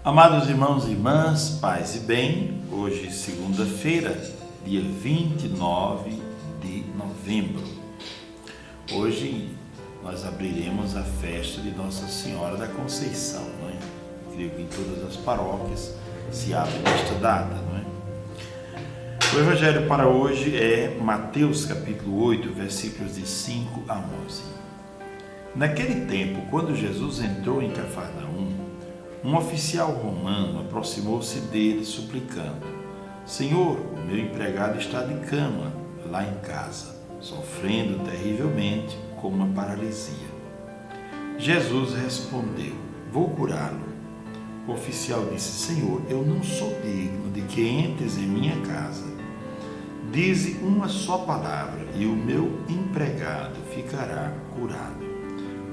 Amados irmãos e irmãs, paz e bem, hoje segunda-feira, dia 29 de novembro. Hoje nós abriremos a festa de Nossa Senhora da Conceição, não é? Creio que em todas as paróquias se abre nesta data, não é? O Evangelho para hoje é Mateus capítulo 8, versículos de 5 a 11. Naquele tempo, quando Jesus entrou em Cafarnaum, um oficial romano aproximou-se dele suplicando: Senhor, o meu empregado está de cama lá em casa, sofrendo terrivelmente com uma paralisia. Jesus respondeu: Vou curá-lo. O oficial disse: Senhor, eu não sou digno de que entres em minha casa. Dize uma só palavra e o meu empregado ficará curado.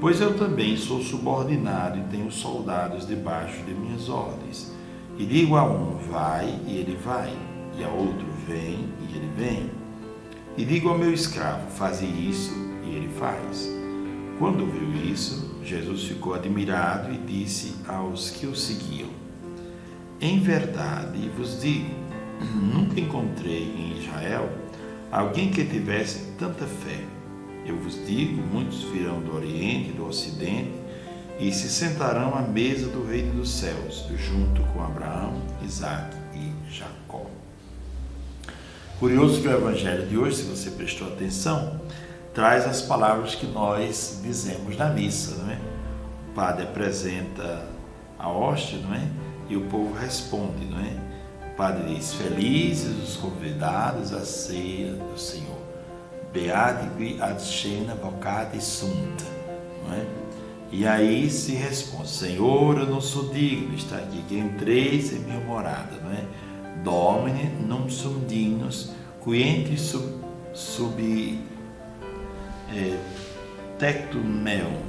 Pois eu também sou subordinado e tenho soldados debaixo de minhas ordens. E digo a um, vai, e ele vai, e a outro, vem, e ele vem. E digo ao meu escravo, faze isso, e ele faz. Quando viu isso, Jesus ficou admirado e disse aos que o seguiam: Em verdade vos digo, nunca encontrei em Israel alguém que tivesse tanta fé. Eu vos digo, muitos virão do Oriente e do Ocidente e se sentarão à mesa do Reino dos Céus, junto com Abraão, Isaque e Jacó. Curioso que o Evangelho de hoje, se você prestou atenção, traz as palavras que nós dizemos na missa, não é? O padre apresenta a hóstia, não é? E o povo responde, não é? O padre diz: Felizes os convidados à ceia do Senhor. Beati qui ad scena vocati sunt, não é? E aí se responde: Senhor, eu não sou digno, está aqui que entreis em minha morada, não é? Domine non sum dignus, qui entri sub tectum meum,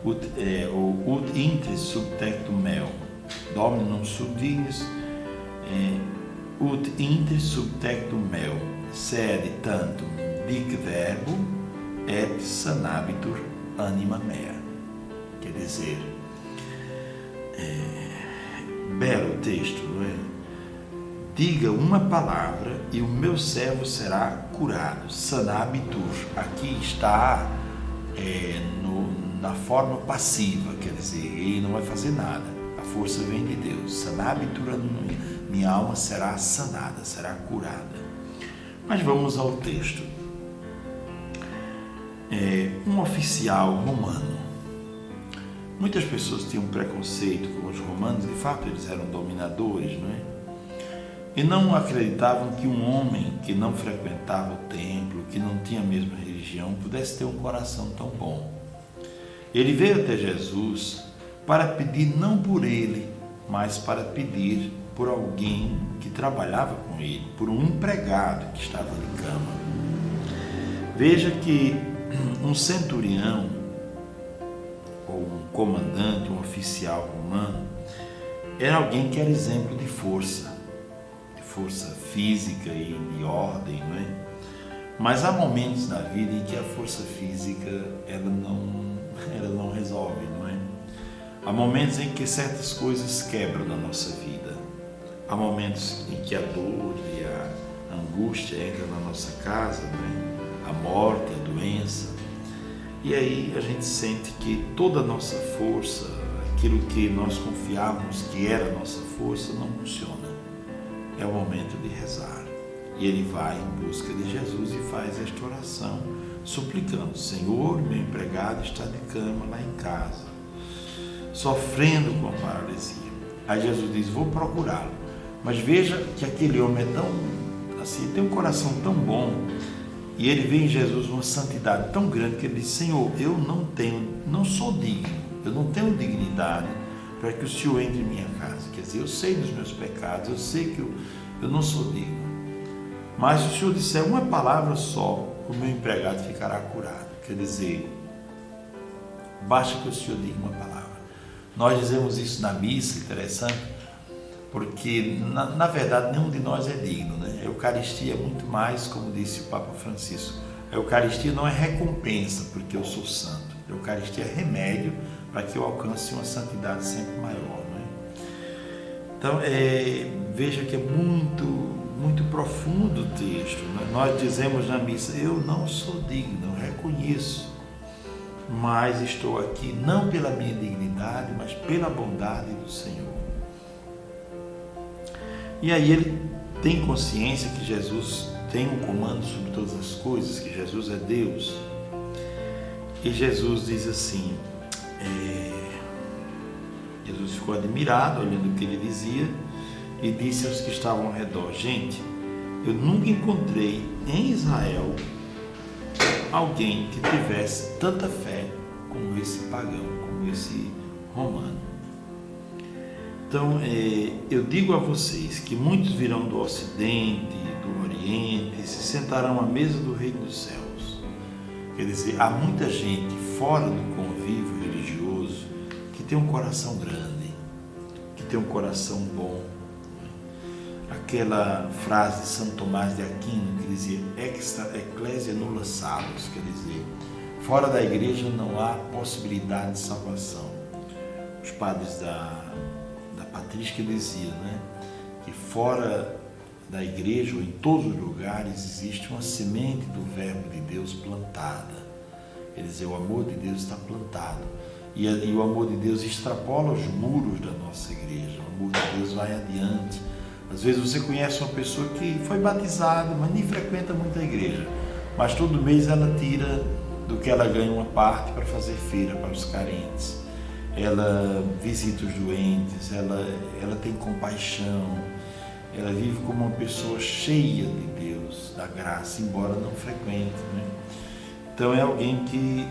ut intris sub tectum meum. Domine non sum dignus, ut intris sub tectum meum, sed tantum dic verbo et sanabitur anima mea. Quer dizer, belo texto, não é? Diga uma palavra e o meu servo será curado. Sanabitur, aqui está na forma passiva, quer dizer, ele não vai fazer nada, a força vem de Deus. Sanabitur, minha alma será sanada, será curada. Mas vamos ao texto. Um oficial romano. Muitas pessoas tinham preconceito com os romanos, de fato eles eram dominadores, não é? E não acreditavam que um homem que não frequentava o templo, que não tinha a mesma religião, pudesse ter um coração tão bom. Ele veio até Jesus para pedir não por ele, mas para pedir por alguém que trabalhava com ele, por um empregado que estava de cama. Veja que um centurião, ou um comandante, um oficial romano, era alguém que era exemplo de força física e de ordem, não é? Mas há momentos na vida em que a força física ela não resolve, não é? Há momentos em que certas coisas quebram na nossa vida. Há momentos em que a dor e a angústia entram na nossa casa, não é? A morte, a doença, e aí a gente sente que toda a nossa força, aquilo que nós confiávamos que era a nossa força, não funciona. É o momento de rezar. E ele vai em busca de Jesus e faz esta oração, suplicando: Senhor, meu empregado está de cama lá em casa, sofrendo com a paralisia. Aí Jesus diz: vou procurá-lo. Mas veja que aquele homem é tão, assim, tem um coração tão bom. E ele vê em Jesus uma santidade tão grande que ele diz: Senhor, eu não sou digno, eu não tenho dignidade para que o Senhor entre em minha casa. Quer dizer, eu sei dos meus pecados, eu sei que eu não sou digno. Mas se o Senhor disser uma palavra só, o meu empregado ficará curado. Quer dizer, basta que o Senhor diga uma palavra. Nós dizemos isso na missa, interessante, porque na verdade nenhum de nós é digno, né? A Eucaristia é muito mais, como disse o Papa Francisco, a Eucaristia não é recompensa porque eu sou santo, a Eucaristia é remédio para que eu alcance uma santidade sempre maior, não é? Então, veja que é muito profundo o texto. Nós dizemos na missa: eu não sou digno, eu reconheço, mas estou aqui não pela minha dignidade, mas pela bondade do Senhor. E aí ele tem consciência que Jesus tem um comando sobre todas as coisas, que Jesus é Deus. E Jesus diz assim, Jesus ficou admirado olhando o que ele dizia e disse aos que estavam ao redor: gente, eu nunca encontrei em Israel alguém que tivesse tanta fé como esse pagão, como esse romano. Então, eu digo a vocês que muitos virão do Ocidente, do Oriente, e se sentarão à mesa do Reino dos Céus. Quer dizer, há muita gente fora do convívio religioso que tem um coração grande, que tem um coração bom. Aquela frase de Santo Tomás de Aquino que dizia: extra ecclesia nulla salus, quer dizer, fora da igreja não há possibilidade de salvação. Os padres da patrística diziam, que fora da igreja ou em todos os lugares existe uma semente do verbo de Deus plantada. Quer dizer, o amor de Deus está plantado. E o amor de Deus extrapola os muros da nossa igreja. O amor de Deus vai adiante. Às vezes você conhece uma pessoa que foi batizada, mas nem frequenta muito a igreja. Mas todo mês ela tira do que ela ganha uma parte para fazer feira para os carentes. Ela visita os doentes, ela tem compaixão, ela vive como uma pessoa cheia de Deus, da graça, embora não frequente. Então é alguém que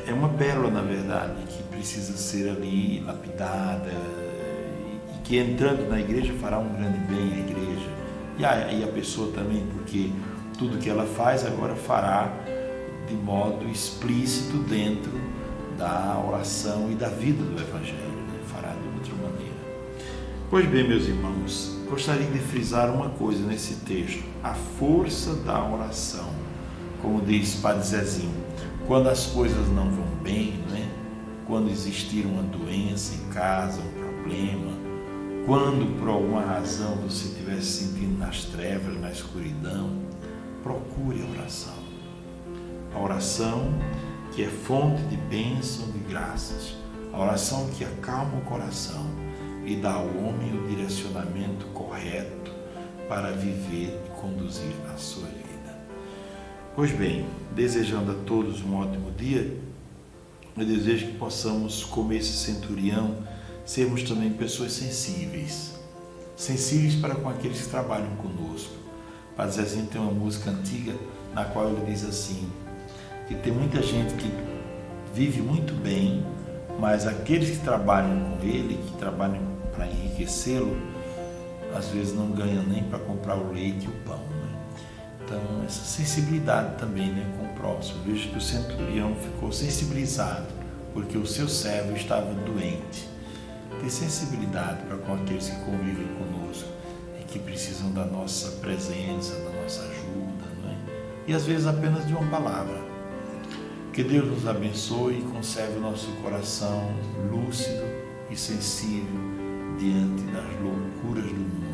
é uma pérola, na verdade, que precisa ser ali lapidada e que entrando na igreja fará um grande bem à igreja e a pessoa também, porque tudo que ela faz agora fará de modo explícito dentro da oração e da vida do Evangelho, fará de outra maneira. Pois bem, meus irmãos, gostaria de frisar uma coisa nesse texto: a força da oração. Como diz Padre Zezinho, quando as coisas não vão bem, quando existir uma doença em casa, um problema, quando por alguma razão você estiver se sentindo nas trevas, na escuridão, procure a oração. A oração que é fonte de bênção e graças, a oração que acalma o coração e dá ao homem o direcionamento correto para viver e conduzir a sua vida. Pois bem, desejando a todos um ótimo dia, eu desejo que possamos, como esse centurião, sermos também pessoas sensíveis para com aqueles que trabalham conosco. Padre Zezinho tem uma música antiga na qual ele diz assim, que tem muita gente que vive muito bem, mas aqueles que trabalham com ele, que trabalham para enriquecê-lo, às vezes não ganham nem para comprar o leite e o pão. Então, essa sensibilidade também com o próximo. Veja que o centurião ficou sensibilizado porque o seu servo estava doente. Ter sensibilidade para com aqueles que convivem conosco e que precisam da nossa presença, da nossa ajuda, e às vezes apenas de uma palavra. Que Deus nos abençoe e conserve o nosso coração lúcido e sensível diante das loucuras do mundo.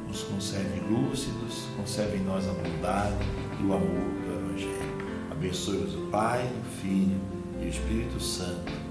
Nos conserve lúcidos, conserve em nós a bondade e o amor do Evangelho. Abençoe-nos o Pai, o Filho e o Espírito Santo.